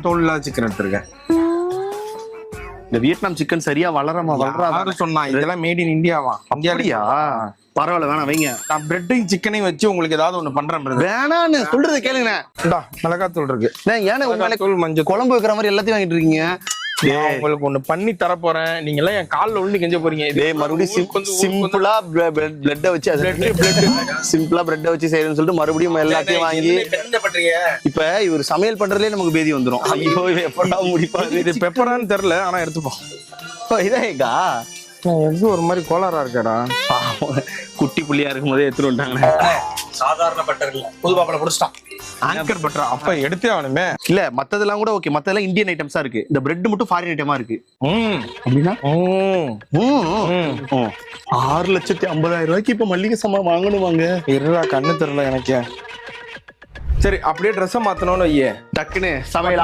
தோல் இல்லாத சிக்கன் எடுத்திருக்கேன். இந்த வியட்நாம் சிக்கன் சரியா வளராது சொன்னா இதெல்லாம் மேட் இன் இந்தியாவா? அப்படியா? பரவாயில்ல, வேணாம் வைங்க. நான் பிரெட்டையும் சிக்கனையும் வச்சு உங்களுக்கு ஏதாவது ஒண்ணு பண்றேன். வேணான்னு சொல்றது கேளுங்க. மிளகாத்தூள் இருக்கு. ஏன்னா உங்க தூள், மஞ்சள், குழம்பு வைக்கிற மாதிரி எல்லாத்தையும் வாங்கிட்டு இருக்கீங்க. உங்களுக்கு ஒண்ணு பண்ணி தர போறேன். நீங்க எல்லாம் என் கால்ல விழுந்து கெஞ்ச போறீங்க. மறுபடியும் சிம்பிளா பிரெட்ட வச்சு சிம்பிளா பிரெட்ட வச்சு செய்யணும்னு சொல்லிட்டு மறுபடியும் எல்லாத்தையும் வாங்கி இப்ப இவர் சமையல் பண்றதுலயே நமக்கு பேதி வந்துரும். ஐயோ எப்படா முடிப்பாரு. இது பெப்பரான்னு தெரியல, ஆனா எடுத்துப்போம். இதாக்கா எது ஒரு மாதிரி கோளாரா இருக்காடா. குட்டி புள்ளியா இருக்கும் போதே எடுத்துட்டு வந்துட்டாங்க. சாதாரண பட்டர் இல்ல, புது பாப்பல புடிச்சிட்டான். ஆங்கர் பட்டர் அப்ப எடுத்தே ஆகணுமே. இல்ல மத்ததெல்லாம் கூட ஓகே, மத்ததெல்லாம் இந்தியன் ஐட்டம்ஸா இருக்கு. இந்த பிரெட் மட்டும் ஃபாரின் ஐட்டமா இருக்கு. அப்படின்னா 6,50,000 ரூபாய்க்கு இப்ப மல்லிகை சாமான் வாங்கணுவாங்க. இருடா, கண்ணு தெரியல எனக்கு. சரி, அப்படியே ட்ரெஸ்ஸை மாத்தணும்னு வையே. டக்குன்னு சமையல்